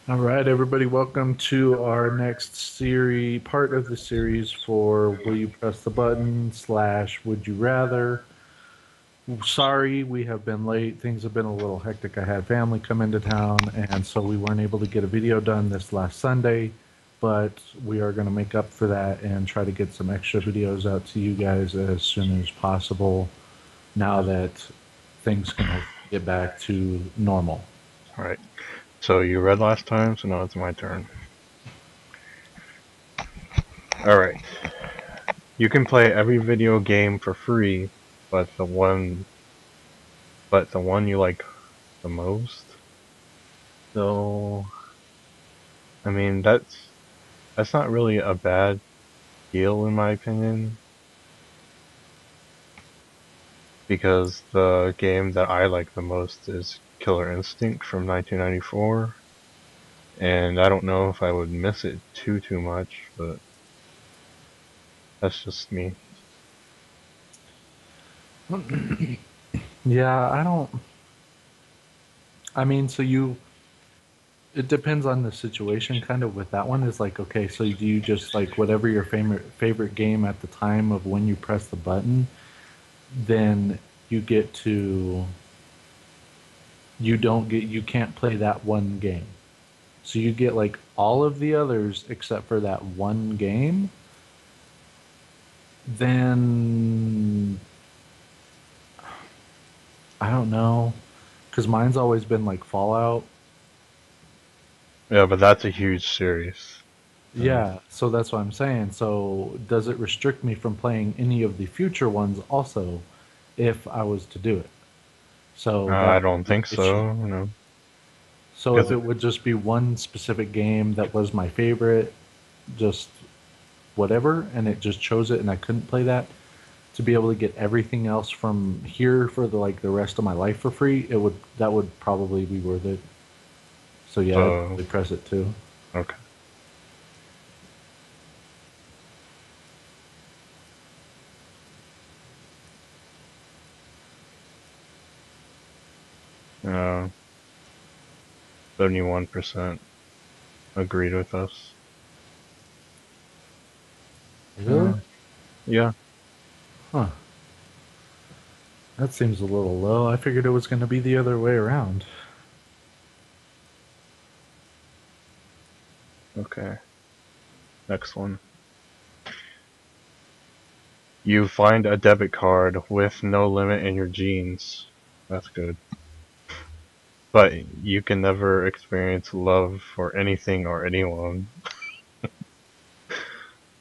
All right, everybody, welcome to our next series, part of the series for Will You Press the Button slash Would You Rather. Sorry, we have been late. Things have been a little hectic. I had family come into town, and so we weren't able to get a video done this last Sunday, but we are going to make up for that and try to get some extra videos out to you guys as soon as possible now that things can hopefully get back to normal. Alright, so you read last time, so now it's my turn. Alright, you can play every video game for free, but the one you like the most? So, I mean, that's not really a bad deal in my opinion, because the game that I like the most is Killer Instinct from 1994, and I don't know if I would miss it too much, but that's just me. Yeah, I don't. I mean, it depends on the situation kind of with that one is like, okay, so do you just like whatever your favorite game at the time of when you press the button, then you get to you can't play that one game. So you get like all of the others except for that one game, then I don't know, cuz mine's always been like Fallout. Yeah, but that's a huge series. So, Yeah, so that's what I'm saying. So does it restrict me from playing any of the future ones also if I was to do it? So that I would don't be think the issue. so, you know. So if Because it would just be one specific game that was my favorite, just whatever, and it just chose it and I couldn't play that, to be able to get everything else from here for the rest of my life for free, that would probably be worth it. So yeah, I'd so probably press it too. okay. Uh, 71% agreed with us. Really? Uh, yeah. Huh. That seems a little low. I figured it was going to be the other way around. Okay. Next one. You find a debit card with no limit in your jeans. That's good. But you can never experience love for anything or anyone.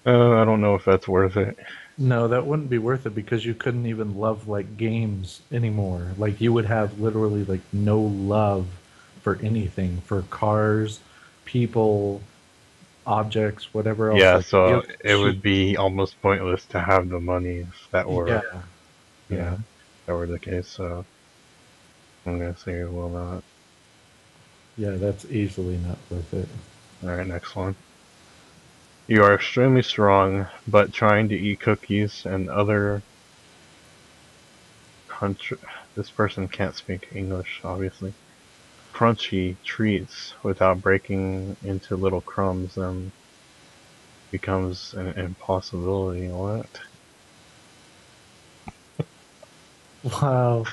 I don't know if that's worth it. No, that wouldn't be worth it because you couldn't even love like games anymore. Like you would have literally like no love for anything, for cars, people, objects, whatever else, Yeah, like so video it shoot. would be almost pointless to have the money if that were, Yeah, yeah, yeah. if that were the case. So I'm gonna say it will not. Yeah, that's easily not worth it. All right, next one. You are extremely strong, but trying to eat cookies and other country. This person can't speak English, obviously. Crunchy treats without breaking into little crumbs then becomes an impossibility. What? Wow.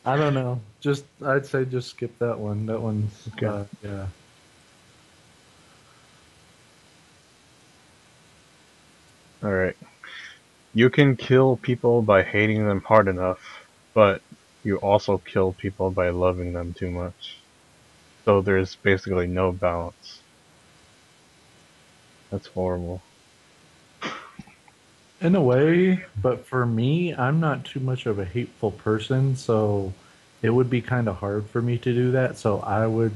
I don't know. Just I'd say just skip that one. That one's Okay. yeah. All right. You can kill people by hating them hard enough, but you also kill people by loving them too much. So there's basically no balance. That's horrible. In a way, but for me, I'm not too much of a hateful person, so it would be kind of hard for me to do that. So I would,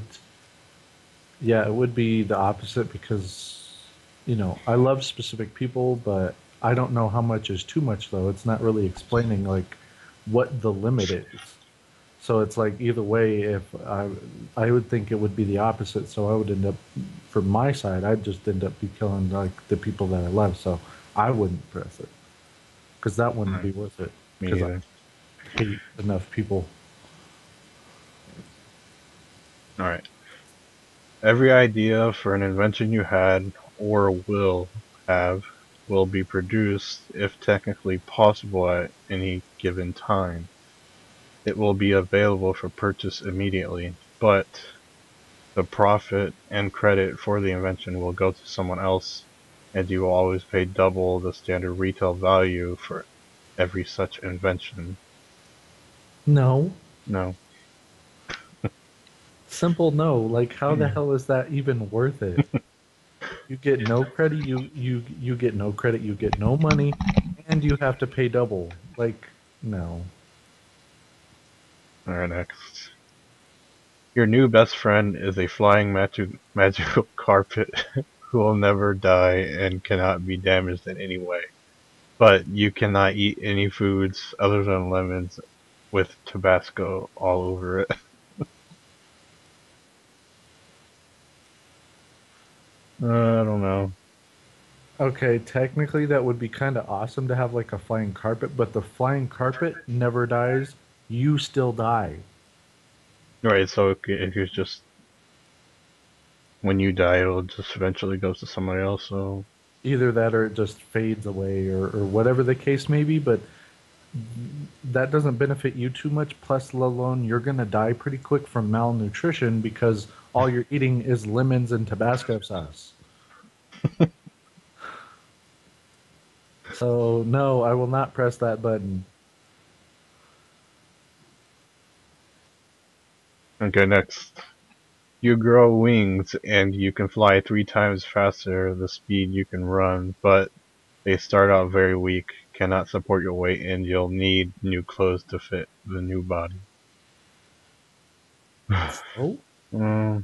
yeah, it would be the opposite because, I love specific people, but I don't know how much is too much, though. It's not really explaining like what the limit is. So it's like either way, if I would think it would be the opposite. So I would end up, from my side, I'd just end up be killing like the people that I love. So I wouldn't press it because that wouldn't Alright, be worth it me because I either. hate enough people. Alright. Every idea for an invention you had or will have will be produced if technically possible at any given time. It will be available for purchase immediately, but the profit and credit for the invention will go to someone else, and you will always pay double the standard retail value for every such invention. No. No. Simple no. Like, how the hell is that even worth it? You get no credit, you get no credit, you get no money, and you have to pay double. Like, no. Alright, next. Your new best friend is a flying magical carpet who will never die and cannot be damaged in any way. But you cannot eat any foods other than lemons with Tabasco all over it. I don't know. Okay, technically that would be kind of awesome to have like a flying carpet, but the flying carpet never dies. You still die. Right, so if you're just when you die, it'll just eventually goes to somebody else. So Either that or it just fades away or whatever the case may be, but that doesn't benefit you too much. Plus, let alone you're going to die pretty quick from malnutrition because all you're eating is lemons and Tabasco sauce. So, no, I will not press that button. okay, next. You grow wings and you can fly 3 times faster the speed you can run, but they start out very weak, cannot support your weight, and you'll need new clothes to fit the new body. Oh, Mm,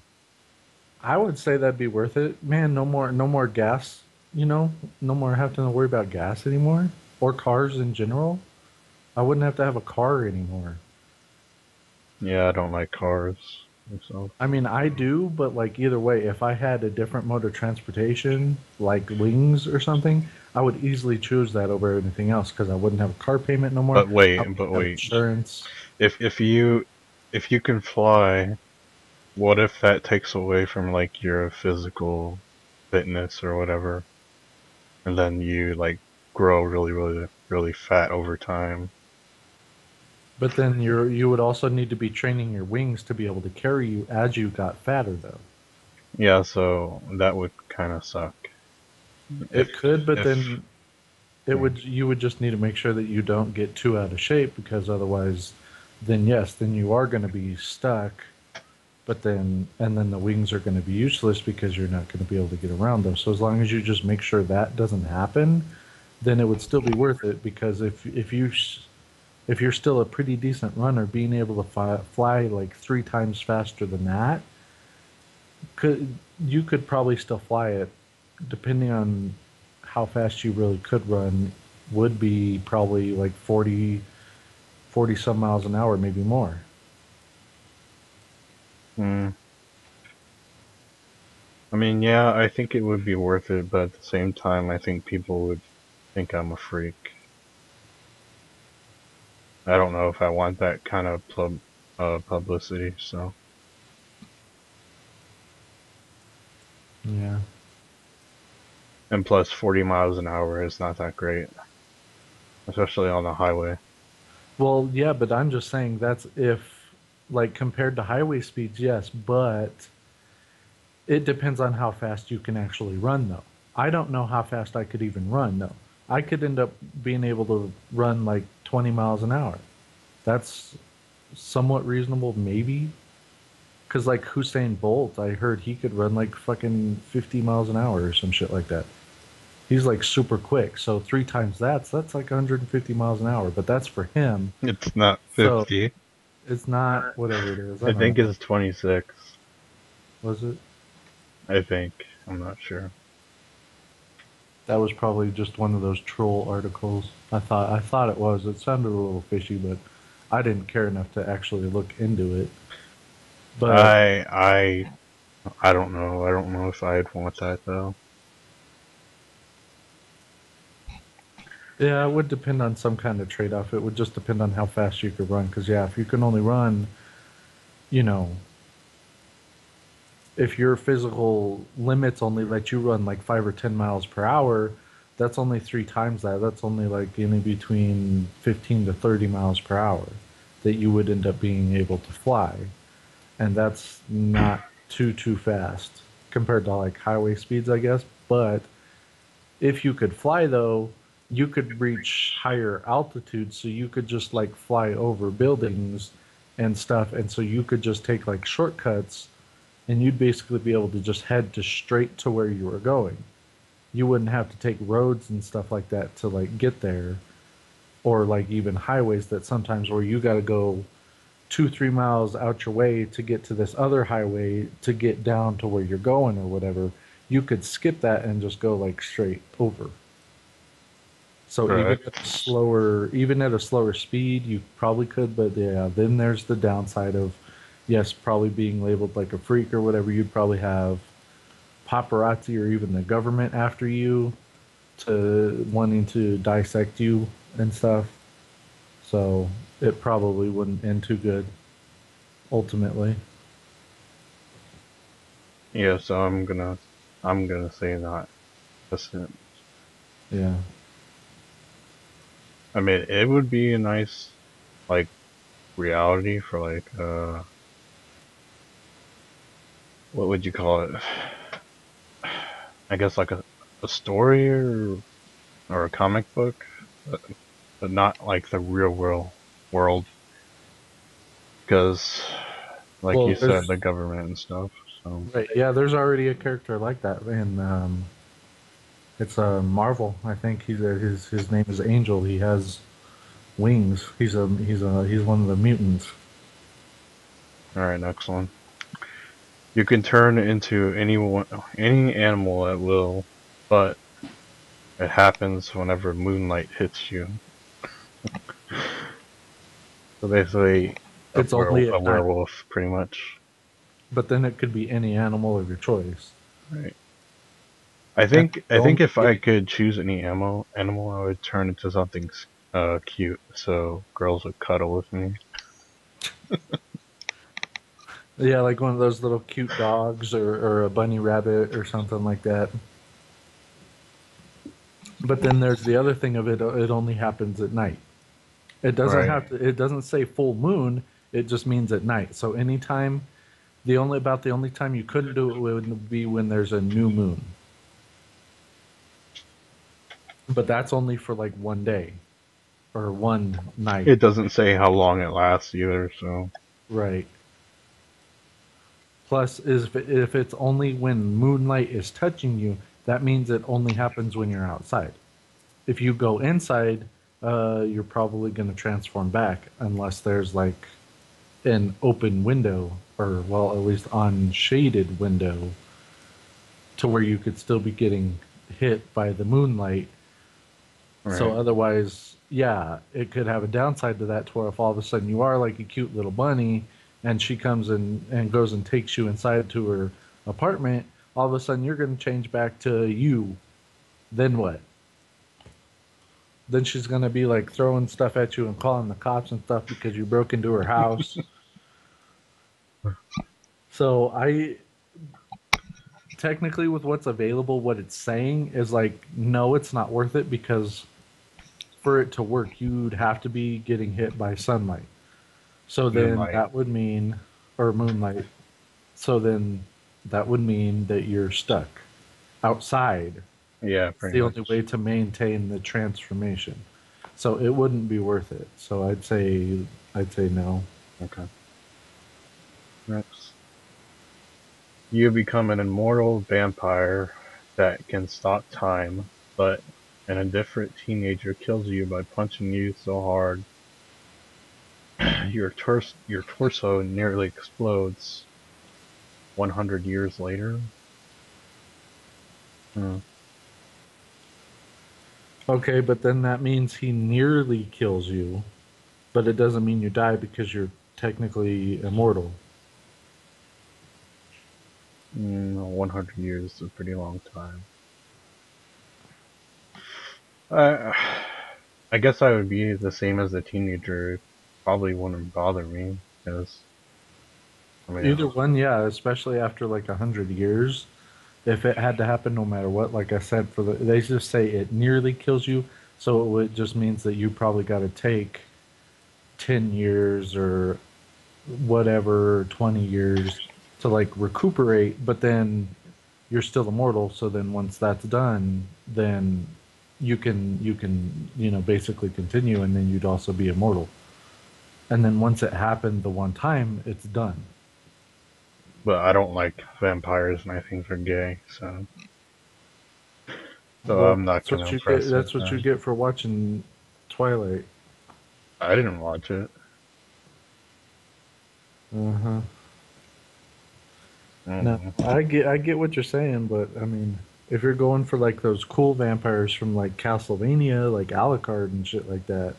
I would say that'd be worth it. Man, no more gas, no more having to worry about gas anymore or cars in general. I wouldn't have to have a car anymore. yeah, I don't like cars myself. I mean, I do, but like either way, if I had a different mode of transportation, like wings or something, I would easily choose that over anything else because I wouldn't have a car payment no more. I But wouldn't have wait. insurance. If you can fly, what if that takes away from like your physical fitness or whatever, and then you like grow really fat over time? But then you would also need to be training your wings to be able to carry you as you got fatter, though. Yeah, so that would kind of suck. If It could, but if then it would you would just need to make sure that you don't get too out of shape because otherwise, then yes, then you are going to be stuck. But then and then the wings are going to be useless because you're not going to be able to get around them. So as long as you just make sure that doesn't happen, then it would still be worth it because if you're still a pretty decent runner, being able to fly like 3 times faster than that, you could probably still fly it, depending on how fast you really could run, would be probably like 40 some miles an hour, maybe more. mm, I mean, yeah, I think it would be worth it, but at the same time, I think people would think I'm a freak. I don't know if I want that kind of publicity. So, Yeah. and plus, 40 miles an hour is not that great, especially on the highway. Well, yeah, but I'm just saying that's if, like, compared to highway speeds, yes, but it depends on how fast you can actually run, though. I don't know how fast I could even run, though. I could end up being able to run like 20 miles an hour. That's somewhat reasonable, maybe. Because, like, Hussein Bolt, I heard he could run like fucking 50 miles an hour or some shit like that. He's like super quick. So 3 times that's like 150 miles an hour, but that's for him. It's not So 50. it's not whatever it is. I I don't think know. it's 26. Was it? I think. I'm not sure. That was probably just one of those troll articles. I thought it was. It sounded a little fishy, but I didn't care enough to actually look into it. But I I I don't know. I don't know if I'd want that though. yeah, it would depend on some kind of trade-off. It would just depend on how fast you could run. Because yeah, if you can only run, you know, if your physical limits only let you run like 5 or 10 miles per hour, that's only three times that. That's only like in between 15 to 30 miles per hour that you would end up being able to fly. And that's not too fast compared to like highway speeds, I guess. But if you could fly though, you could reach higher altitudes, so you could just like fly over buildings and stuff, and so you could just take like shortcuts and you'd basically be able to just head to straight to where you were going. You wouldn't have to take roads and stuff like that to like get there, or like even highways that sometimes where you got to go 2 3 miles out your way to get to this other highway to get down to where you're going or whatever. You could skip that and just go like straight over. So Correct. even at a slower speed, you probably could, but yeah, then there's the downside of, yes, probably being labeled like a freak or whatever. You'd probably have paparazzi or even the government after you to wanting to dissect you and stuff. So it probably wouldn't end too good ultimately. Yeah, so I'm gonna say not. Listen, Yeah. I mean, it would be a nice like reality for like what would you call it? I guess like a story or a comic book, but, but not like the real world because like you Well, said, there's the government and stuff. So right. Yeah, there's already a character like that, and it's Marvel. I think his name is Angel. He has wings. He's one of the mutants. all right, next one. You can turn into any animal at will, but it happens whenever moonlight hits you. So basically, It's only a at night, werewolf, pretty much. but then it could be any animal of your choice. Right. And I the think only if I could choose any animal, I would turn into something cute, so girls would cuddle with me. Yeah, like one of those little cute dogs or a bunny rabbit or something like that. But then there's the other thing of it. It only happens at night. It doesn't Right. have to. It doesn't say full moon. It just means at night. So anytime, the only time you couldn't do it would be when there's a new moon. But that's only for like one day or one night. It doesn't say how long it lasts either, so Right. Plus, is if it's only when moonlight is touching you, that means it only happens when you're outside. If you go inside, you're probably going to transform back unless there's like an open window or, well, at least unshaded window to where you could still be getting hit by the moonlight. So right. otherwise, yeah, it could have a downside to that, to where if all of a sudden you are like a cute little bunny and she comes in and goes and takes you inside to her apartment, all of a sudden you're going to change back to you. Then what? Then she's going to be like throwing stuff at you and calling the cops and stuff because you broke into her house. So I technically, with what's available, what it's saying is like, no, it's not worth it, because for it to work, you'd have to be getting hit by sunlight. So then Moonlight. that would mean, or moonlight. So then that would mean that you're stuck outside. Yeah, It's pretty the only way much. to maintain the transformation. So it wouldn't be worth it. So I'd say no. Okay. Next. You become an immortal vampire that can stop time, but an indifferent teenager kills you by punching you so hard your torso nearly explodes 100 years later. Hmm. Okay, but then that means he nearly kills you, but it doesn't mean you die because you're technically immortal. 100 years is a pretty long time. I, I guess I would be the same as a teenager. It probably wouldn't bother me because I mean, Either one, yeah, especially after like 100 years. If it had to happen, no matter what, like I said, they just say it nearly kills you, so it just means that you probably got to take 10 years or whatever, 20 years to like recuperate. But then you're still immortal. So then once that's done, then you can basically continue, and then you'd also be immortal. And then once it happened the one time, it's done. but I don't like vampires and I think they're gay, so Well, I'm not that's gonna what you get. press it. That's what you get for watching Twilight. I didn't watch it. Uh huh. I don't No, know. I get what you're saying, but I mean, if you're going for like those cool vampires from like Castlevania, like Alucard and shit like that,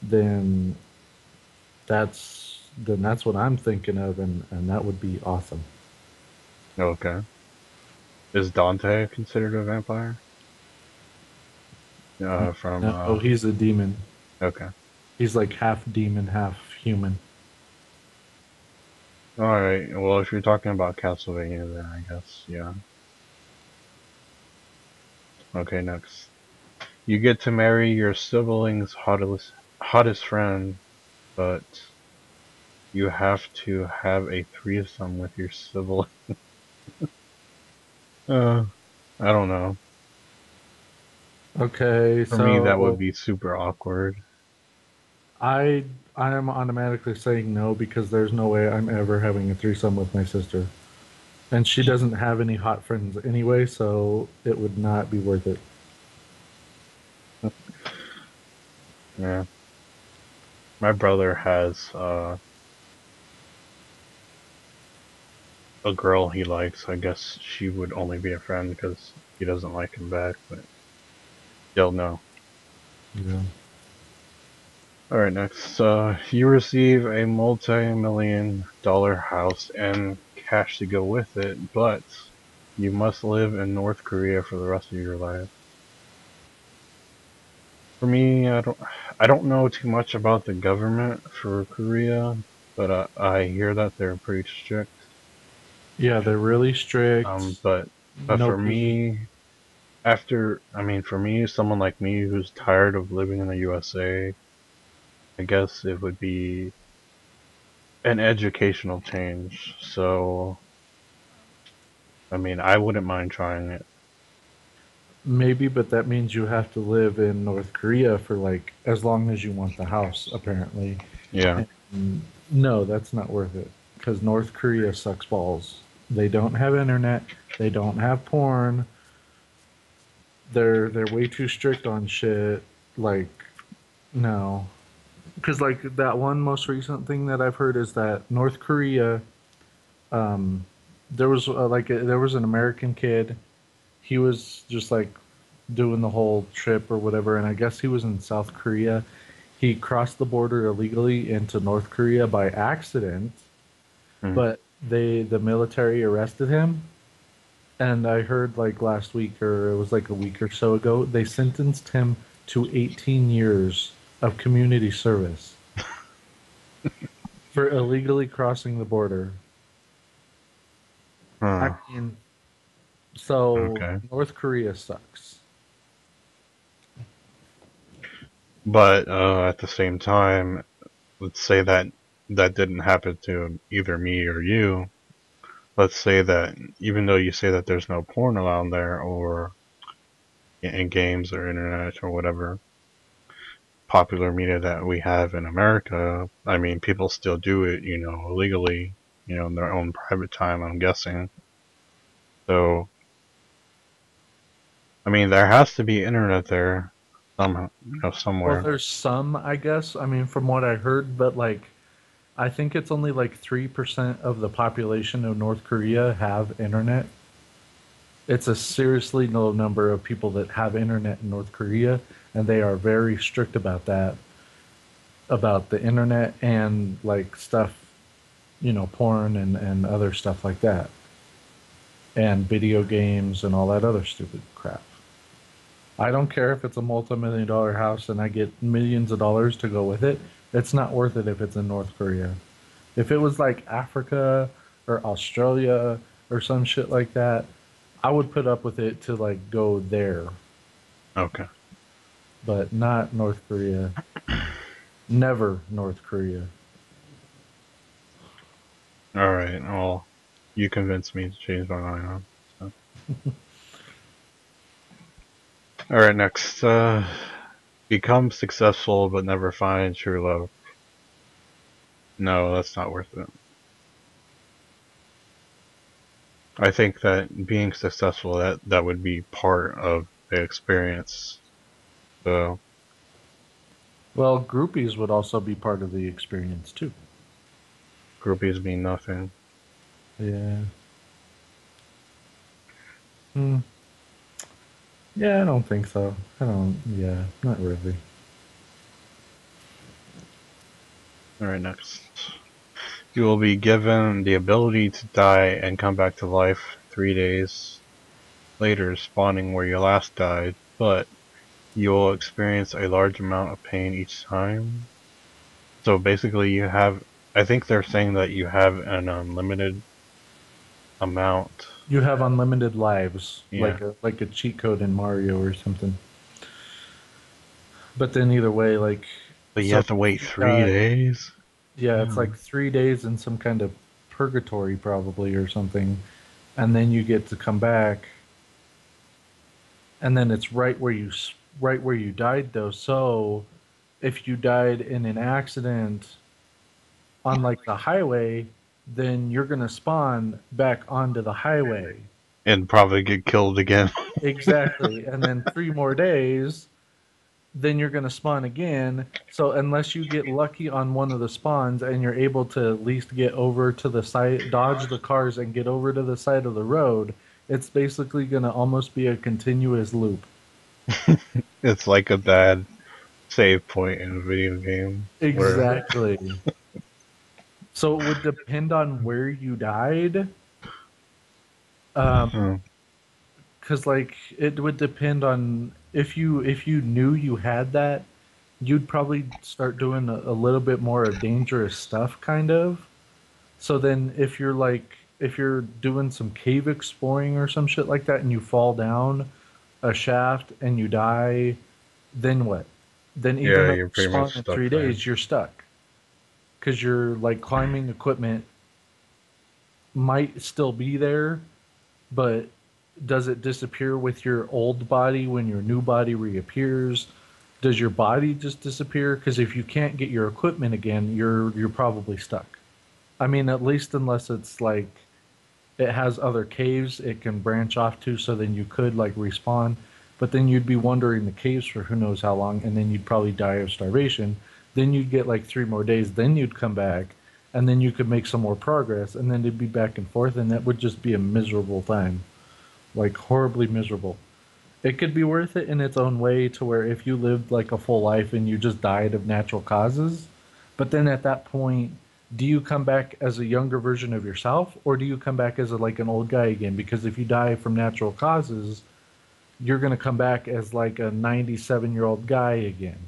then that's what I'm thinking of, and that would be awesome. Okay. Is Dante considered a vampire? From No, he's a demon. okay. He's like half demon, half human. All right. Well, if you're talking about Castlevania, then I guess yeah. Okay, next. You get to marry your sibling's hottest friend, but you have to have a threesome with your sibling. Uh, I don't know. Okay, For me, that would so be super awkward. I I am automatically saying no because there's no way I'm ever having a threesome with my sister. And she doesn't have any hot friends anyway, so it would not be worth it. Yeah. My brother has a girl he likes. I guess she would only be a friend because he doesn't like him back, but you'll know. Yeah. Alright, next. You receive a multi-million-dollar house and cash to go with it, but you must live in North Korea for the rest of your life. For me, I don't know too much about the government for Korea, but I hear that they're pretty strict. Yeah, they're really strict. But No for pee. me, for me, someone like me who's tired of living in the USA, I guess it would be an educational change. So, I wouldn't mind trying it. Maybe, but that means you have to live in North Korea for like as long as you want the house, apparently. Yeah. And no, that's not worth it because North Korea sucks balls. They don't have internet. They don't have porn. They're way too strict on shit. Like, no, because like that one most recent thing that I've heard is that North Korea, um, there was an American kid. He was just like doing the whole trip or whatever, and I guess he was in South Korea. He crossed the border illegally into North Korea by accident, Mm. but the military arrested him. And I heard like last week, or it was like a week or so ago, they sentenced him to 18 years of community service for illegally crossing the border. I Huh. mean, so Okay. North Korea sucks. But at the same time, let's say that that didn't happen to either me or you. Let's say that even though you say that there's no porn allowed there, or in games or internet or whatever popular media that we have in America, people still do it, illegally, in their own private time, I'm guessing. So, there has to be internet there somehow, Well, somewhere. there's some, I guess. I mean, from what I heard, but like, I think it's only like 3% of the population of North Korea have internet. It's a seriously low number of people that have internet in North Korea, and they are very strict about that, about the internet and like stuff, porn and other stuff like that, and video games and all that other stupid crap. I don't care if it's a multi-million-dollar house and I get millions of dollars to go with it. It's not worth it if it's in North Korea. If it was like Africa or Australia or some shit like that, I would put up with it to like go there, Okay. but not North Korea. Never North Korea. Alright, well, you convinced me to change my mind on. So. Alright, next. Become successful but never find true love. No, that's not worth it. I think that being successful, that would be part of the experience. So, Well, groupies would also be part of the experience too. groupies mean nothing. Yeah. Hmm. Yeah, I don't think so. I don't. Yeah, not really. Alright, next. You will be given the ability to die and come back to life 3 days later, spawning where you last died, but you will experience a large amount of pain each time. So basically, you have. I think they're saying that you have an unlimited amount. You have unlimited lives, Yeah. like a cheat code in Mario or something. But then either way, like, But you so have to wait if you 3 days? yeah, it's like Damn. 3 days in some kind of purgatory probably or something, and then you get to come back, and then it's right where you died though. So if you died in an accident on like the highway, then you're gonna spawn back onto the highway. And probably get killed again. Exactly. And then 3 more days, then you're going to spawn again. So unless you get lucky on one of the spawns and you're able to at least get over to the side, dodge the cars and get over to the side of the road, it's basically going to almost be a continuous loop. It's like a bad save point in a video game where Exactly. So it would depend on where you died. hmm, Cause like it would depend on if you knew you had that, you'd probably start doing a little bit more of dangerous stuff, kind of. So then if you're doing some cave exploring or some shit like that and you fall down a shaft and you die, then what? Then even yeah, though you're you pretty much spawn in stuck three there. days, you're stuck. Because your like climbing equipment might still be there, but does it disappear with your old body when your new body reappears? Does your body just disappear? Because if you can't get your equipment again, you're probably stuck. I mean, at least unless it's like it has other caves it can branch off to, so then you could like respawn. But then you'd be wandering the caves for who knows how long, and then you'd probably die of starvation. Then you'd get like 3 more days, then you'd come back, and then you could make some more progress, and then it'd be back and forth, and that would just be a miserable time, like horribly miserable. It could be worth it in its own way to where if you lived like a full life and you just died of natural causes, but then at that point, do you come back as a younger version of yourself or do you come back as a, like an old guy again? Because if you die from natural causes, you're going to come back as like a 97-year-old guy again.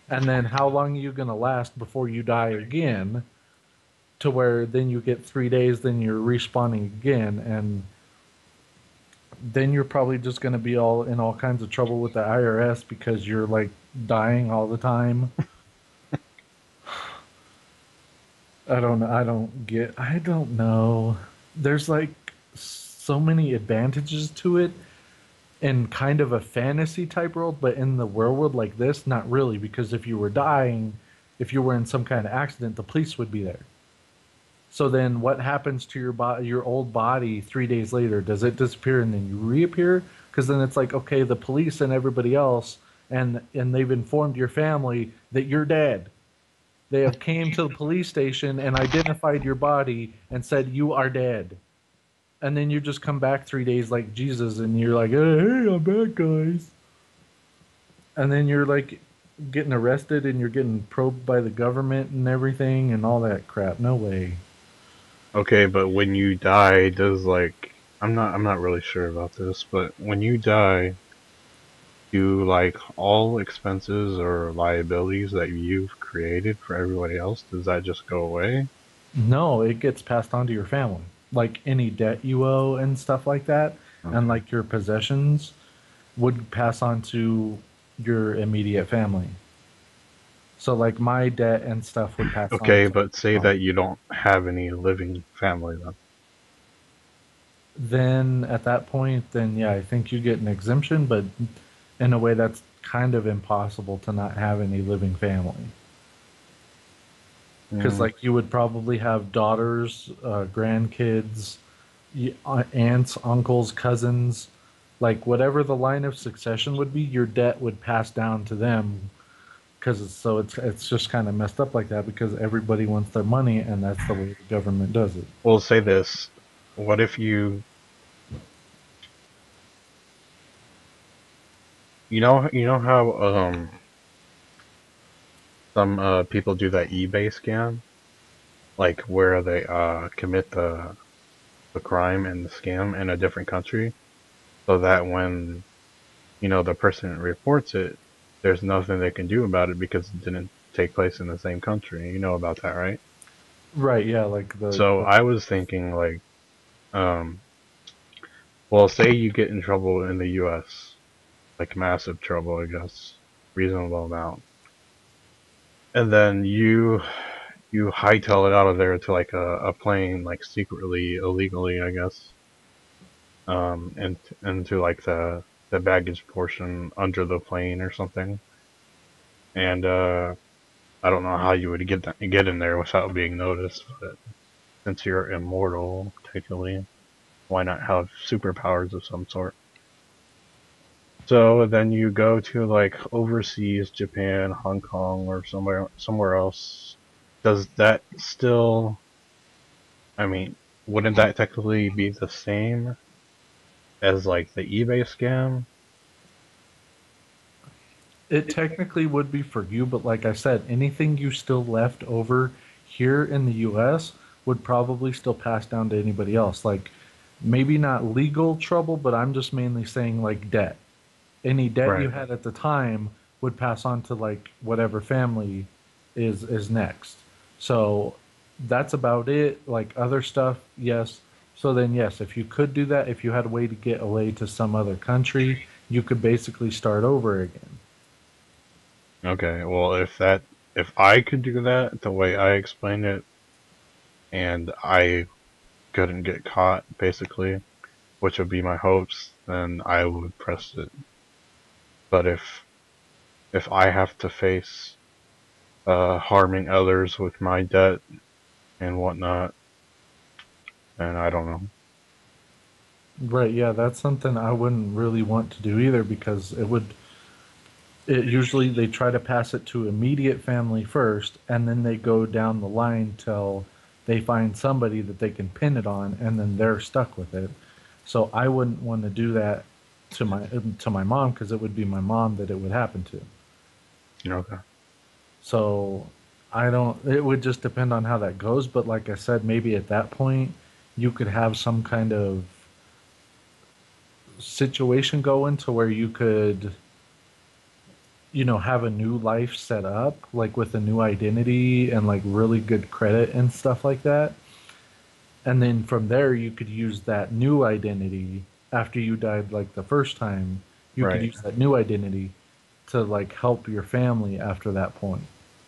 And then how long are you going to last before you die again to where then you get 3 days, then you're respawning again, and then you're probably just going to be all in all kinds of trouble with the IRS because you're like dying all the time. I don't know. There's like so many advantages to it in kind of a fantasy type world, but in the real world like this, not really, because if you were dying, if you were in some kind of accident, the police would be there. So then what happens to your old body 3 days later? Does it disappear and then you reappear? Because then it's like, okay, the police and everybody else and they've informed your family that you're dead. They have came to the police station and identified your body and said you are dead. And then you just come back 3 days like Jesus and you're like, hey, I'm back, guys. And then you're like getting arrested and you're getting probed by the government and everything and all that crap. No way. Okay, but when you die, does like I'm not really sure about this, but when you die, do like all expenses or liabilities that you've created for everybody else, does that just go away? No, it gets passed on to your family. Like any debt you owe and stuff like that, and Okay. like your possessions would pass on to your immediate family. So like my debt and stuff would pass on Okay, to but say my mom. that you don't have any living family then. Then at that point, then yeah, I think you get an exemption, but in a way that's kind of impossible to not have any living family. Because Mm, like you would probably have daughters, grandkids, aunts, uncles, cousins, like whatever the line of succession would be, your debt would pass down to them. Because it's just kind of messed up like that because everybody wants their money and that's the way the government does it. we'll say this. What if you know how some people do that eBay scam? Like where they commit the crime and the scam in a different country so that when the person reports it, there's nothing they can do about it because it didn't take place in the same country. You know about that, right? Right, yeah, like So I was thinking like, um, well, say you get in trouble in the U.S., like massive trouble, I guess, reasonable amount, and then you hightail it out of there to like a plane, like secretly, illegally, I guess, and into like the baggage portion under the plane or something, and I don't know how you would get in there without being noticed, but since you're immortal, technically, why not have superpowers of some sort? So then you go to like overseas, Japan, Hong Kong, or somewhere else. Does that still? I mean, wouldn't that technically be the same as like the eBay scam? it technically would be for you, but like I said, anything you still left over here in the US would probably still pass down to anybody else. Like maybe not legal trouble, but I'm just mainly saying like debt. Any debt you Right. had at the time would pass on to like whatever family is next. So that's about it. Like other stuff, yes. So then yes, if you could do that, if you had a way to get away to some other country, you could basically start over again. Okay. Well, if I could do that the way I explained it, and I couldn't get caught, basically, which would be my hopes, then I would press it. But if I have to face harming others with my debt and whatnot, then I don't know. Right, yeah, that's something I wouldn't really want to do either because it usually they try to pass it to immediate family first and then they go down the line till they find somebody that they can pin it on and then they're stuck with it. So I wouldn't want to do that to my mom because it would be my mom that it would happen to. Okay. So I don't it would just depend on how that goes, but like I said, maybe at that point you could have some kind of situation going to where you could have a new life set up, like with a new identity and like really good credit and stuff like that. And then from there, you could use that new identity after you died, like the first time, you could Right. use that new identity to like help your family after that point.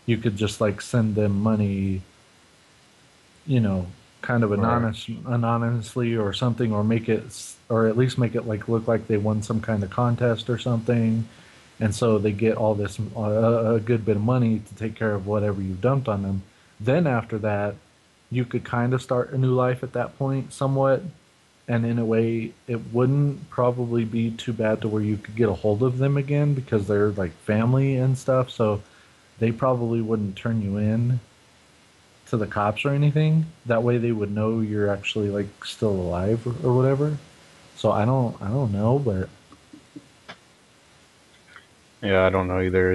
You could just like send them money, you know, kind of Right. anonymously or something, or or at least make it like look like they won some kind of contest or something and so they get all this a good bit of money to take care of whatever you've dumped on them. Then after that, you could kind of start a new life at that point, somewhat, and in a way, it wouldn't probably be too bad to where you could get a hold of them again because they're like family and stuff. So they probably wouldn't turn you in to the cops or anything. That way, they would know you're actually like still alive or whatever. So I don't know, but Yeah, I don't know either.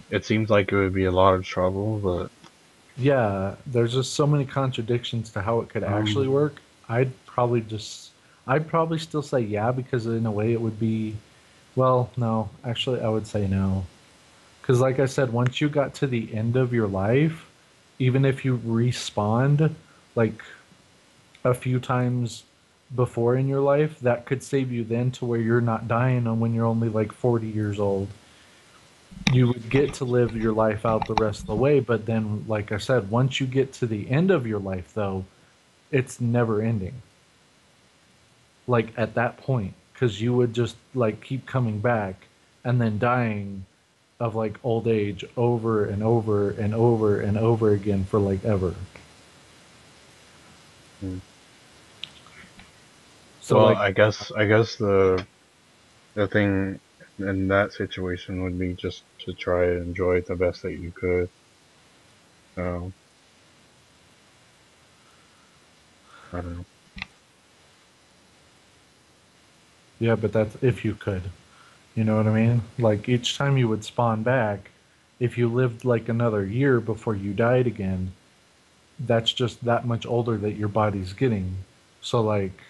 It seems like it would be a lot of trouble, but yeah, there's just so many contradictions to how it could actually um work. I'd probably still say yeah because in a way it would be, well, no, actually I would say no. Because like I said, once you got to the end of your life, even if you respawned like a few times before in your life, that could save you then to where you're not dying on when you're only like 40 years old. You would get to live your life out the rest of the way, but then, like I said, once you get to the end of your life, though, it's never ending. Like at that point, because you would just like keep coming back and then dying of like old age over and over and over and over again for like ever. Mm. So Well, like I guess the thing in that situation would be just to try to enjoy it the best that you could. Um, I don't know. yeah, but that's if you could. You know what I mean? Like each time you would spawn back, if you lived like another year before you died again, that's just that much older that your body's getting. So like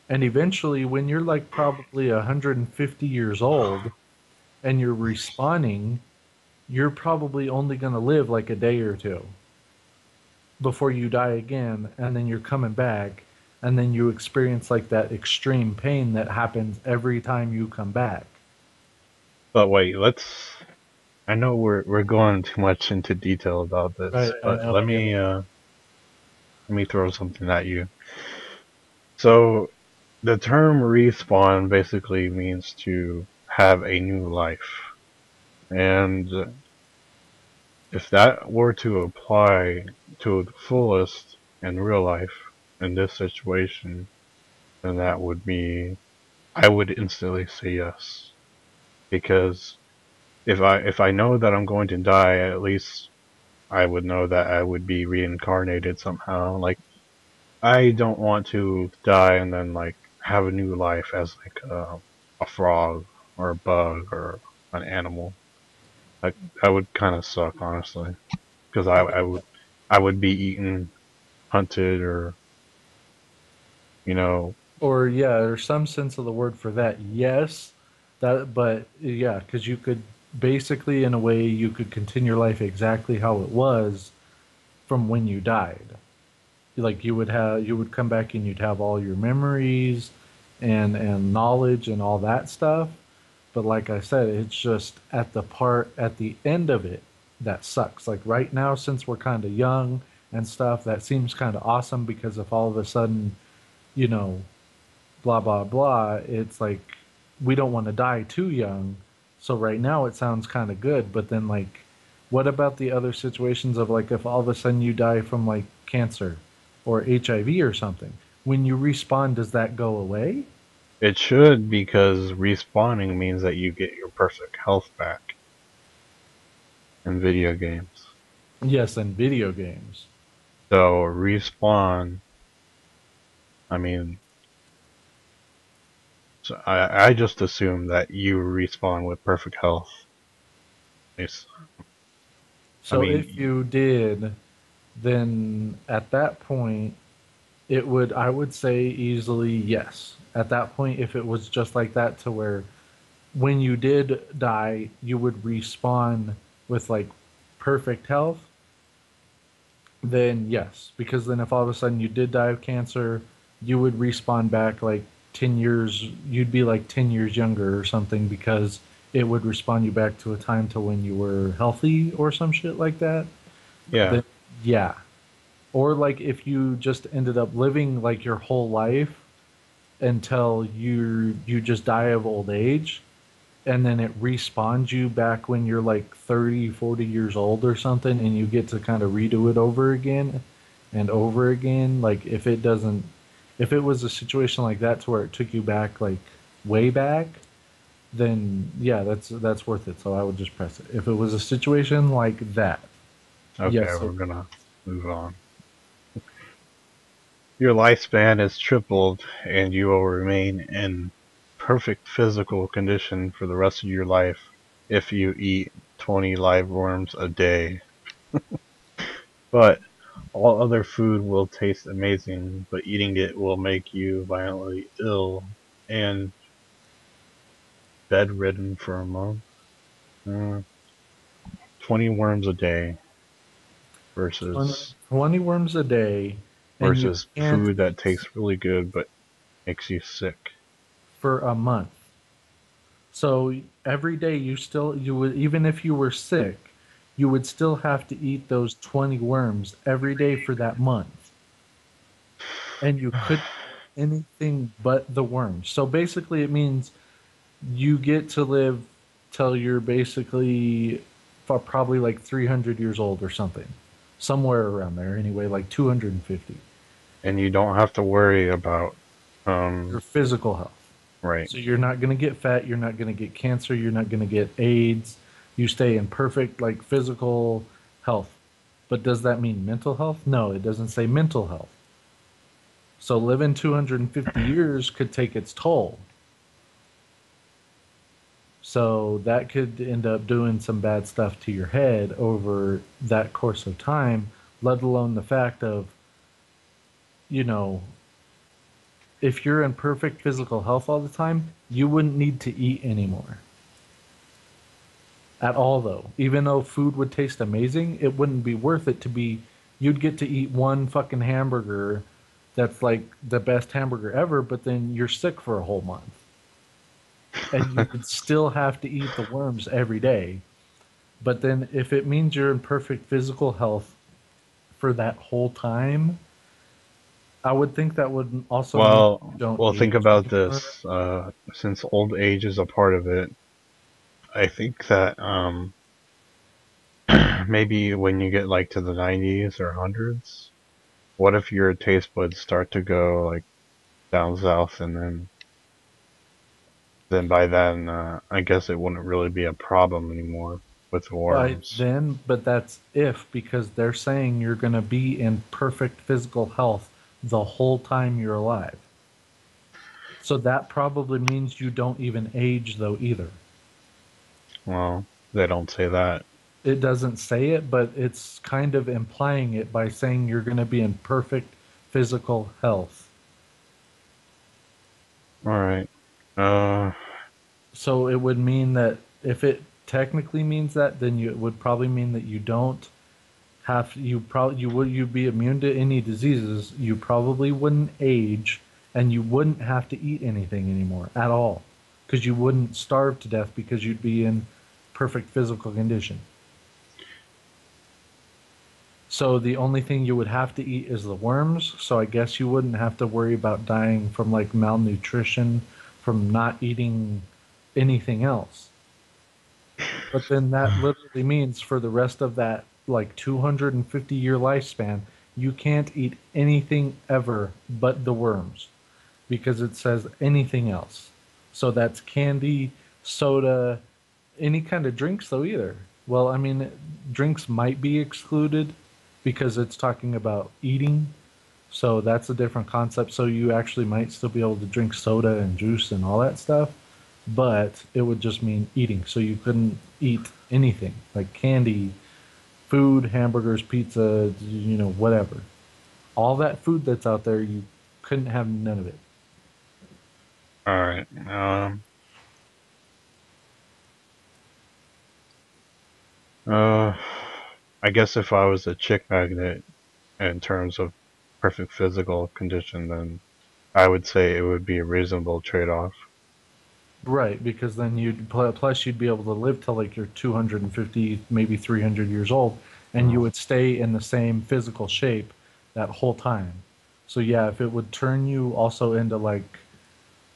and eventually when you're like probably 150 years old and you're respawning, you're probably only going to live like a day or two before you die again and then you're coming back and then you experience like that extreme pain that happens every time you come back. But wait, let's. I know we're going too much into detail about this, I but know. Yeah. let me throw something at you. So the term respawn basically means to have a new life, and if that were to apply to the fullest in real life in this situation, then that would be I would instantly say yes because if I know that I'm going to die, at least I would know that I would be reincarnated somehow. Like I don't want to die and then like have a new life as like a frog or a bug or an animal. Like that would kind of suck, honestly, because I would be eaten, hunted, or you know, Or yeah, there's some sense of the word for that. Yes, that but yeah, because you could basically, in a way, you could continue your life exactly how it was from when you died. Like you would come back and you'd have all your memories and knowledge and all that stuff. But like I said, it's just at the part at the end of it that sucks. Like right now, since we're kind of young and stuff, that seems kind of awesome because if all of a sudden, you know, blah blah blah, it's like we don't want to die too young. So right now it sounds kind of good, but then like what about the other situations of like if all of a sudden you die from like cancer or HIV or something? When you respawn, does that go away? it should because respawning means that you get your perfect health back in video games. Yes, in video games. So respawn, I mean, so I just assume that you respawn with perfect health. It's, I So if mean, you did, then at that point it would I would say easily yes. At that point if it was just like that to where when you did die, you would respawn with like perfect health, then yes. Because then if all of a sudden you did die of cancer, you would respawn back like 10 years, you'd be like 10 years younger or something because it would respawn you back to a time to when you were healthy or some shit like that. yeah, Then yeah. Or like if you just ended up living like your whole life until you just die of old age and then it respawns you back when you're like 30, 40 years old or something and you get to kind of redo it over again and over again. Like if it was a situation like that to where it took you back like way back, then yeah, that's worth it. So I would just press it. If it was a situation like that, okay, yes, we're gonna move on. Your lifespan is tripled and you will remain in perfect physical condition for the rest of your life if you eat 20 live worms a day. But all other food will taste amazing, but eating it will make you violently ill and bedridden for a month. Uh, 20 worms a day versus 20 worms a day, and you can't food that eat tastes really good but makes you sick. for a month. So every day you would, even if you were sick, you would still have to eat those 20 worms every day for that month. And you couldn't eat anything but the worms. So basically it means you get to live till you're basically probably like 300 years old or something. Somewhere around there anyway, like 250. And you don't have to worry about Your um physical health. right. So you're not going to get fat, you're not going to get cancer, you're not going to get AIDS. You stay in perfect like physical health. But does that mean mental health? No, it doesn't say mental health. So living 250 years could take its toll. So that could end up doing some bad stuff to your head over that course of time, let alone the fact of, you know, if you're in perfect physical health all the time, you wouldn't need to eat anymore. At all, though. Even though food would taste amazing, it wouldn't be worth it to be. You'd get to eat one fucking hamburger that's like the best hamburger ever, but then you're sick for a whole month. And you would still have to eat the worms every day. But then if it means you're in perfect physical health for that whole time, I would think that would also mean you don't Well, think age about anymore. this. Since old age is a part of it, I think that maybe when you get like to the 90s or hundreds, what if your taste buds start to go like down south, and then by then, I guess it wouldn't really be a problem anymore with the By worms. then, but that's if, because they're saying you're going to be in perfect physical health the whole time you're alive. So that probably means you don't even age, though, either. Well, they don't say that. It doesn't say it, but it's kind of implying it by saying you're going to be in perfect physical health. All right. Uh, So it would mean that if it technically means that, then it would probably mean that you don't you'd be immune to any diseases. You probably wouldn't age, and you wouldn't have to eat anything anymore at all, because you wouldn't starve to death because you'd be in perfect physical condition. So the only thing you would have to eat is the worms. So I guess you wouldn't have to worry about dying from like malnutrition from not eating anything else. But then that literally means for the rest of that like 250-year lifespan, you can't eat anything ever but the worms because it says anything else. So that's candy, soda, any kind of drinks though either. Well, I mean, drinks might be excluded because it's talking about eating. So that's a different concept. So you actually might still be able to drink soda and juice and all that stuff, but it would just mean eating. So you couldn't eat anything like candy, food, hamburgers, pizza, whatever. All that food that's out there, you couldn't have none of it. all right. Uh, I guess if I was a chick magnet in terms of perfect physical condition, then I would say it would be a reasonable trade-off. Right, because then plus you'd be able to live till like you're 250, maybe 300 years old, and you would stay in the same physical shape that whole time. So yeah, if it would turn you also into like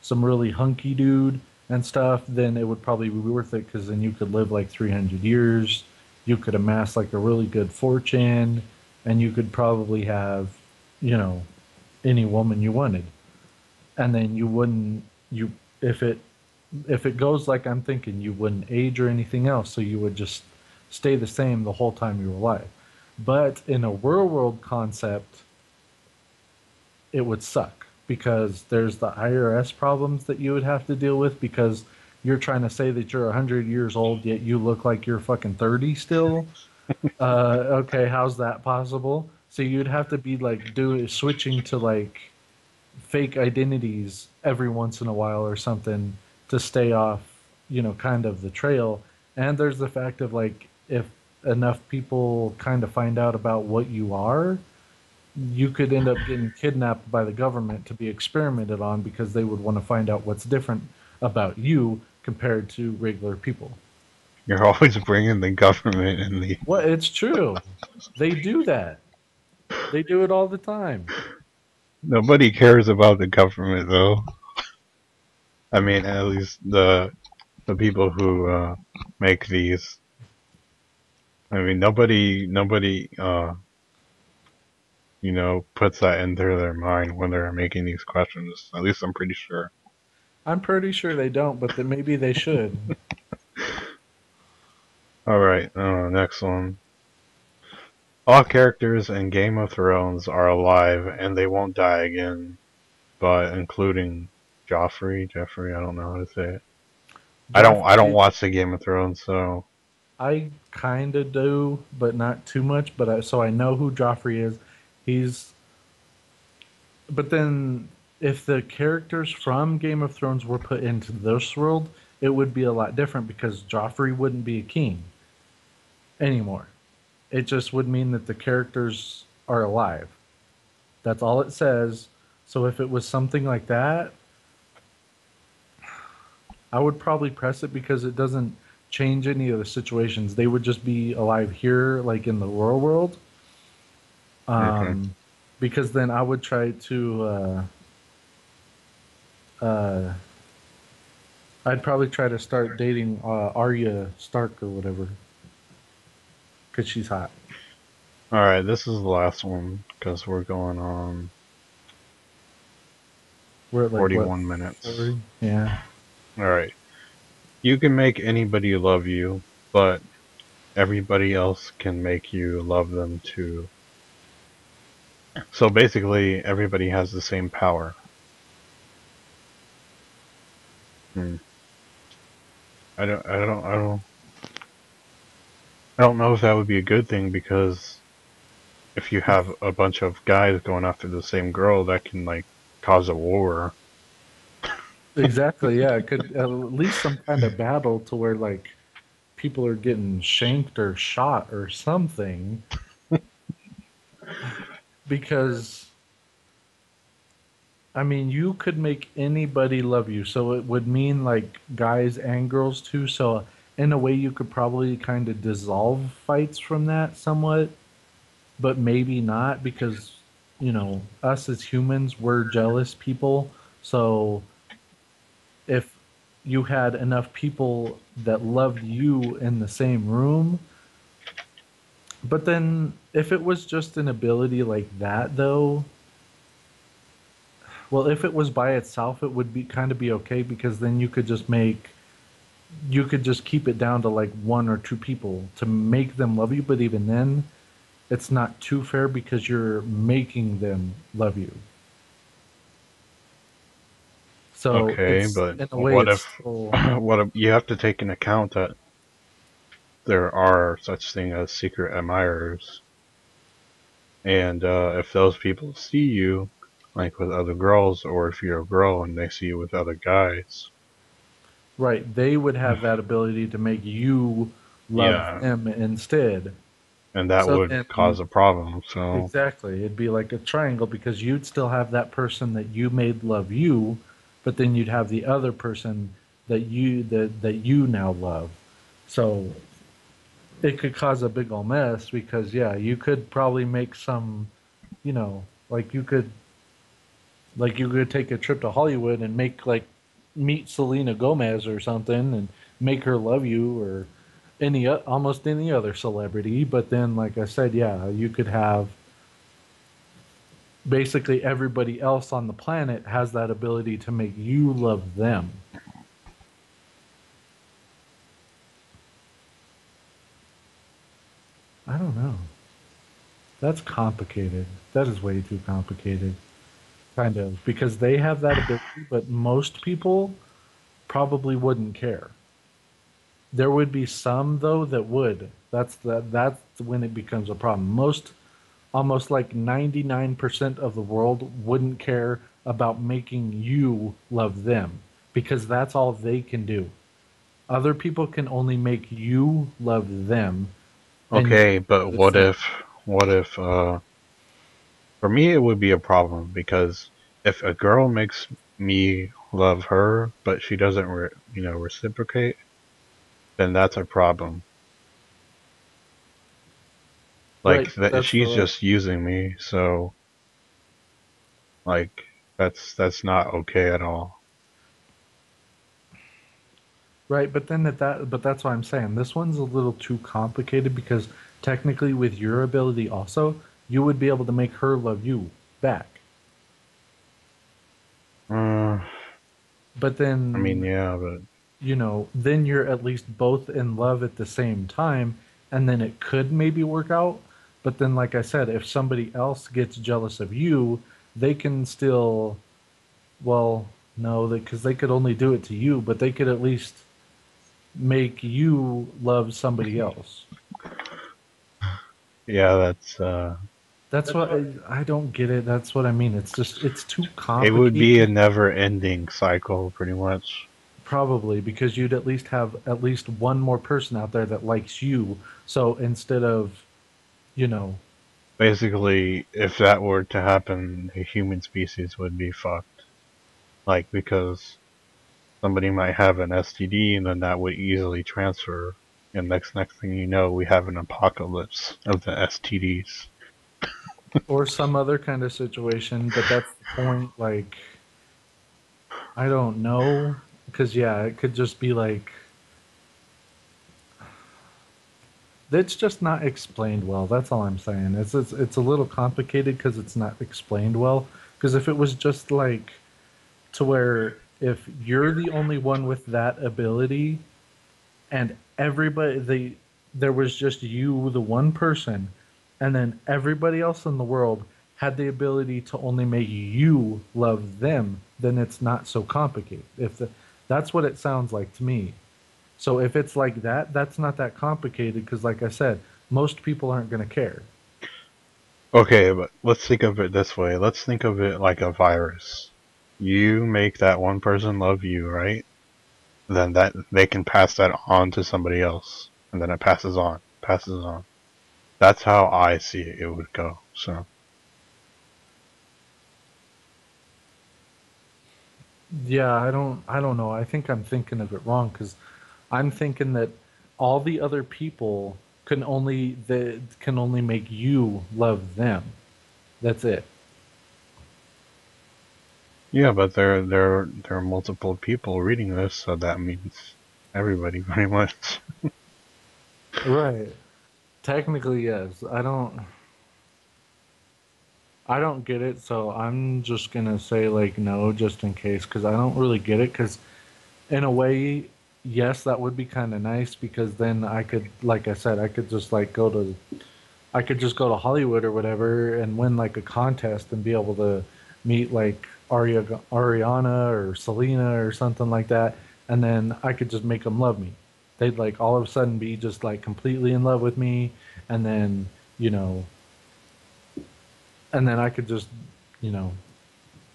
some really hunky dude and stuff, then it would probably be worth it because then you could live like 300 years. You could amass like a really good fortune, and you could probably have, you know, any woman you wanted. And then you wouldn't you if it goes like I'm thinking, you wouldn't age or anything else, so you would just stay the same the whole time you were alive. But in a real world concept, it would suck because there's the IRS problems that you would have to deal with because you're trying to say that you're 100 years old yet you look like you're fucking 30 still. Okay, how's that possible? So you'd have to be like do switching to like fake identities every once in a while or something to stay off, kind of the trail. And there's the fact of like if enough people kind of find out about what you are, you could end up getting kidnapped by the government to be experimented on because they would want to find out what's different about you compared to regular people. You're always bringing the government in the. Well, it's true. They do that. They do it all the time. Nobody cares about the government though. I mean, at least the people who make these. I mean, nobody puts that into their mind when they're making these questions. At least I'm pretty sure. I'm pretty sure they don't, but then maybe they should. All right, next one. All characters in Game of Thrones are alive and they won't die again, but including Jeffrey, I don't know how to say it. I don't Joffrey, watch the Game of Thrones, so I kind of do, but not too much. So I know who Joffrey is. He's, but then if the characters from Game of Thrones were put into this world, it would be a lot different because Joffrey wouldn't be a king anymore. It just would mean that the characters are alive. That's all it says. So if it was something like that, I would probably press it because it doesn't change any of the situations. They would just be alive here, like in the real world. okay. Um, because then I would try to, uh, I'd probably try to start dating Arya Stark or whatever, because she's hot. All right, this is the last one because we're going on We're at like what, 41 minutes. 40? Yeah. All right. You can make anybody love you, but everybody else can make you love them too. So basically, everybody has the same power. Hmm. I don't know if that would be a good thing because if you have a bunch of guys going after the same girl, that can like cause a war. Exactly. Yeah. It could at least some kind of battle to where like people are getting shanked or shot or something because I mean, you could make anybody love you. So it would mean like guys and girls too. So in a way, you could probably kind of dissolve fights from that somewhat, but maybe not because, us as humans, we're jealous people. So if you had enough people that loved you in the same room, but then if it was just an ability like that, though, well, if it was by itself, it would be kind of be okay because then you could just keep it down to like one or two people to make them love you. But even then, it's not too fair because you're making them love you. So Okay, it's but in a way, what it's if still what if you have to take into account that there are such thing as secret admirers, and if those people see you like with other girls, or if you're a girl and they see you with other guys, right. They would have that ability to make you love yeah, them instead. and that So would cause then, a problem. So exactly, it'd be like a triangle because you'd still have that person that you made love you, but then you'd have the other person that you now love. So it could cause a big old mess because yeah, you could probably make some, like you could take a trip to Hollywood and make like meet Selena Gomez or something and make her love you or almost any other celebrity. But then, like I said, yeah, you could have basically everybody else on the planet has that ability to make you love them. I don't know. That's complicated. That is way too complicated. Kind of because they have that ability, but most people probably wouldn't care. There would be some though that would. That's when it becomes a problem. Almost like 99% of the world wouldn't care about making you love them because that's all they can do. Other people can only make you love them, And Okay, but the same. what if, for me it would be a problem because if a girl makes me love her, but she doesn't, reciprocate, then that's a problem. Right. Like that, That's she's the just using me, so like that's not okay at all. right. But then but that's why I'm saying this one's a little too complicated because technically, with your ability, also, you would be able to make her love you back. Uh, But I mean, then, yeah, but then you're at least both in love at the same time, and then it could maybe work out. But then, like I said, if somebody else gets jealous of you, they can still, well, no, because they could only do it to you, but they could at least make you love somebody else. yeah, that's That's what I don't get it. That's what I mean. It's too it would be a complicated. never-ending cycle, pretty much. Probably because you'd at least have at least one more person out there that likes you. So instead of, you know, Basically, if that were to happen, the human species would be fucked. Like because somebody might have an STD, and then that would easily transfer. And next thing you know, we have an apocalypse of the STDs. or some other kind of situation, but that's the point. Like, I don't know. Because, yeah, it could just be like, it's just not explained well. That's all I'm saying. It's a little complicated because it's not explained well. Because if it was just like to where if you're the only one with that ability and there was just you, the one person, and then everybody else in the world had the ability to only make you love them, then it's not so complicated. That's what it sounds like to me. So if it's like that, that's not that complicated because, like I said, most people aren't going to care. Okay, but let's think of it this way. Let's think of it like a virus. You make that one person love you, right? Then that they can pass that on to somebody else, and then it passes on. That's how I see it would go. So, Yeah, I don't know. I think I'm thinking of it wrong because I'm thinking that all the other people can only make you love them. That's it. yeah, but there are multiple people reading this, so that means everybody pretty much. Right. Technically, yes. I don't get it, so I'm just gonna say like no, just in case, because I don't really get it. Because in a way, yes, that would be kind of nice because then I could, like I said, I could just go to Hollywood or whatever and win like a contest and be able to meet like Ariana or Selena or something like that, and then I could just make them love me. They'd like all of a sudden be just like completely in love with me, and then you know, and then I could just, you know,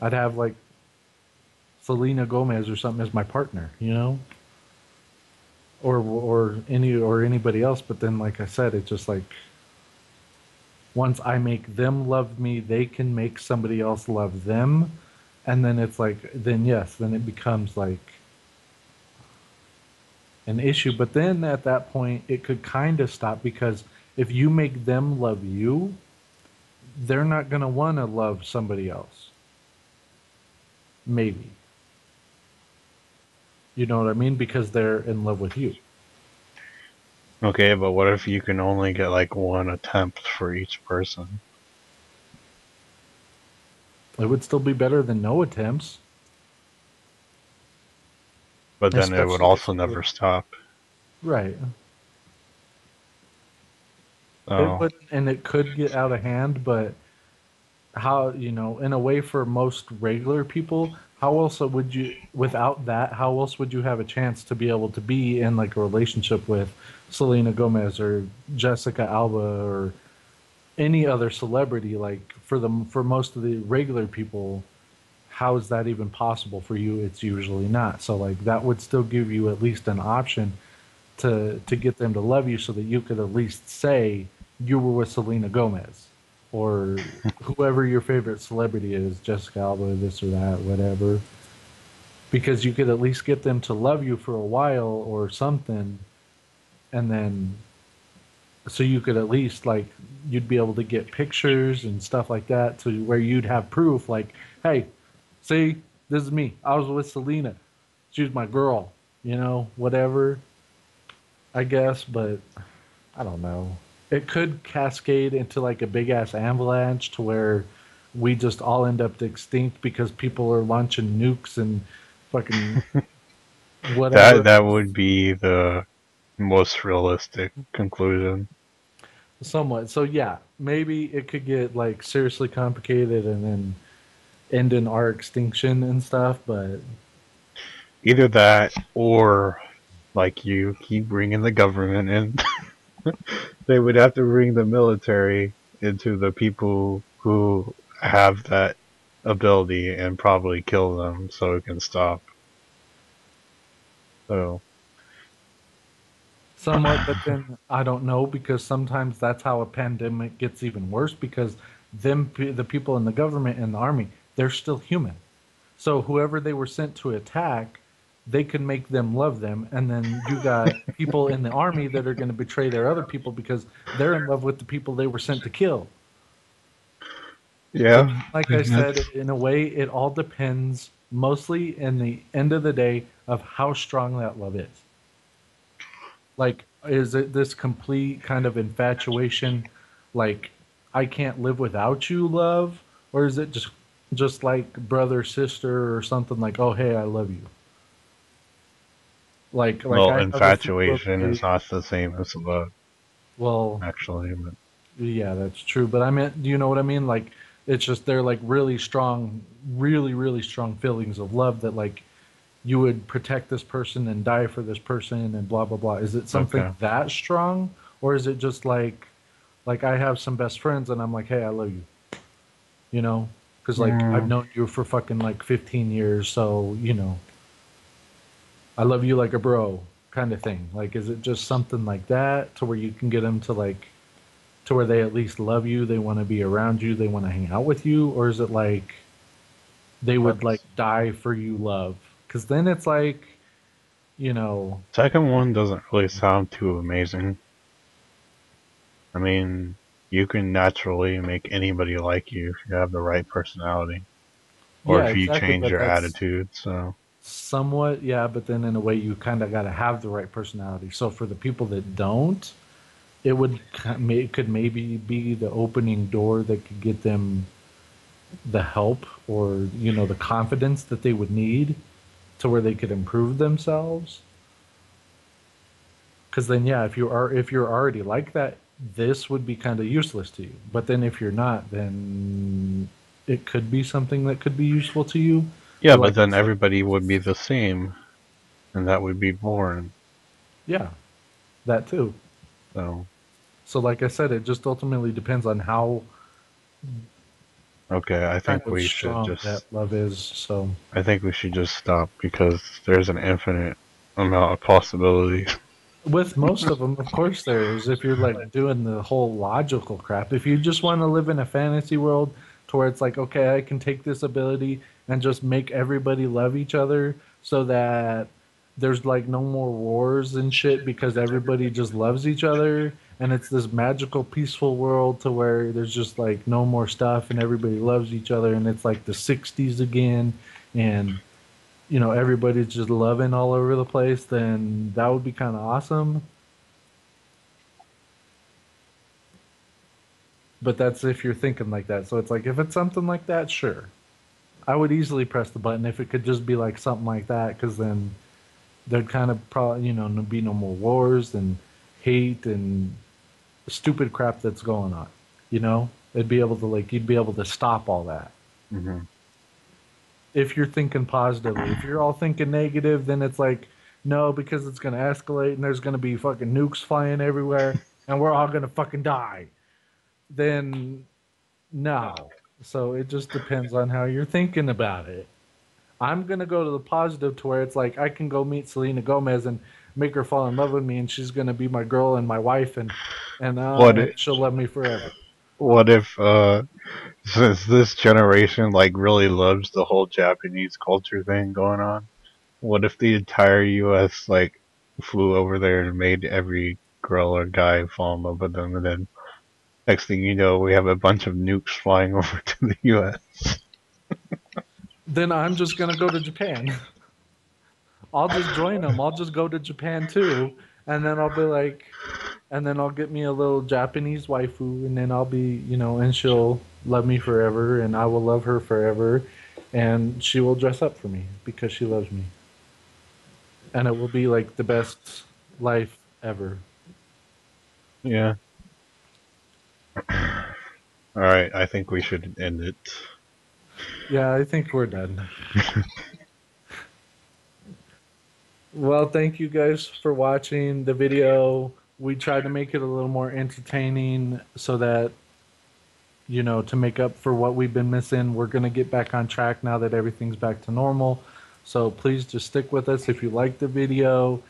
I'd have like Selena Gomez or something as my partner, or anybody else. But then, like I said, it's just like once I make them love me, they can make somebody else love them. And then it's like, then yes, then it becomes like an issue. But then at that point, it could kind of stop because if you make them love you, they're not going to want to love somebody else. Maybe. You know what I mean? Because they're in love with you. Okay, but what if you can only get like one attempt for each person? It would still be better than no attempts, But then it would especially if also you were never stop. right. It So, would, and it could get out of hand, but how in a way for most regular people, how else would you without that, how else would you have a chance to be able to be in like a relationship with Selena Gomez or Jessica Alba or any other celebrity? Like for most of the regular people, how is that even possible? For you it's usually not. So like that would still give you at least an option to get them to love you so that you could at least say you were with Selena Gomez or whoever your favorite celebrity is, Jessica Alba, this or that, whatever. Because you could at least get them to love you for a while or something, and then so you could at least like you'd be able to get pictures and stuff like that to where you'd have proof like, hey, see, this is me. I was with Selena. She's my girl, whatever, I guess, but I don't know. It could cascade into like a big ass avalanche to where we just all end up extinct because people are launching nukes and fucking That whatever. that would be the most realistic conclusion. Somewhat. So yeah, maybe it could get like seriously complicated and then end in our extinction and stuff, but Either that or like you keep bringing the government in. They would have to bring the military into the people who have that ability and probably kill them so it can stop. So, somewhat, but then I don't know because sometimes that's how a pandemic gets even worse because the people in the government and the army, they're still human. So whoever they were sent to attack, they can make them love them, and then you got people in the army that are going to betray their other people because they're in love with the people they were sent to kill. But yeah, like I said, in a way, it all depends mostly in the end of the day of how strong that love is. Like, is it this complete kind of infatuation, like I can't live without you, love, or is it just like brother sister or something like, oh hey, I love you. Like well, I have a few infatuation is okay, not the same as love, well, actually. But yeah, that's true. But I meant, do you know what I mean? Like, it's just they're like really strong, really, really strong feelings of love that like you would protect this person and die for this person and blah blah blah. Is it something okay, that strong, or is it just like I have some best friends and I'm like, hey, I love you, because like I've mm, known you for fucking like 15 years, so I love you like a bro kind of thing. Like, is it just something like that to where you can get them to like to where they at least love you, they want to be around you, they want to hang out with you, or is it like they would like that's die for you, love? Because then it's like, you know, second one doesn't really sound too amazing. I mean, you can naturally make anybody like you if you have the right personality, or yeah, if you exactly. change But your that's attitude. So, somewhat, yeah. But then in a way, you kind of got to have the right personality. So for the people that don't, it could maybe be the opening door that could get them the help or the confidence that they would need to where they could improve themselves. Because then, yeah, if you're already like that, this would be kind of useless to you. But then if you're not, then it could be something that could be useful to you. yeah, But but like I then said, everybody would be the same, and that would be boring. yeah, that too. So, So like I said, it just ultimately depends on how okay, kind of strong that love is. So I think we should just stop because there's an infinite amount of possibilities. with most of them, of course, there is. If you're like doing the whole logical crap, if you just want to live in a fantasy world to where it's like, okay, I can take this ability and just make everybody love each other so that there's like no more wars and shit because everybody just loves each other and it's this magical peaceful world to where there's just like no more stuff and everybody loves each other and it's like the 60s again and everybody's just loving all over the place, then that would be kind of awesome. But that's if you're thinking like that. So it's like if it's something like that, sure. I would easily press the button if it could just be like something like that, because then there'd kind of probably be no more wars and hate and stupid crap that's going on. It'd be able to like you'd be able to stop all that. Hmm. If you're thinking positively. If you're all thinking negative, then it's like, no, because it's going to escalate and there's going to be fucking nukes flying everywhere and we're all going to fucking die. Then no. So it just depends on how you're thinking about it. I'm going to go to the positive to where it's like I can go meet Selena Gomez and make her fall in love with me, and she's gonna be my girl and my wife, What and if, she'll love me forever. what if since this generation like really loves the whole Japanese culture thing going on, what if the entire US like flew over there and made every girl or guy fall in love with them, and then next thing you know, we have a bunch of nukes flying over to the US. Then I'm just gonna go to Japan. I'll just join them. I'll just go to Japan too, and then I'll be like, and then I'll get me a little Japanese waifu, and then I'll be, and she'll love me forever, and I will love her forever, and she will dress up for me because she loves me, and it will be like the best life ever. Yeah. Alright, I think we should end it. Yeah, I think we're done. Well, thank you guys for watching the video. We tried to make it a little more entertaining so that, to make up for what we've been missing. We're going to get back on track now that everything's back to normal. So please just stick with us. If you like the video,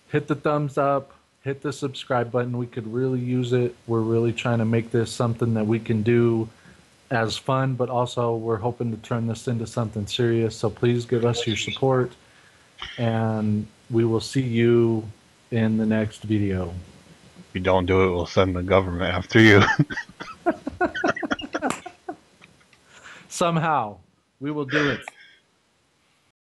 hit the thumbs up, hit the subscribe button. We could really use it. We're really trying to make this something that we can do as fun, but also we're hoping to turn this into something serious. So please give us your support, and we will see you in the next video. If you don't do it, we'll send the government after you. Somehow, we will do it.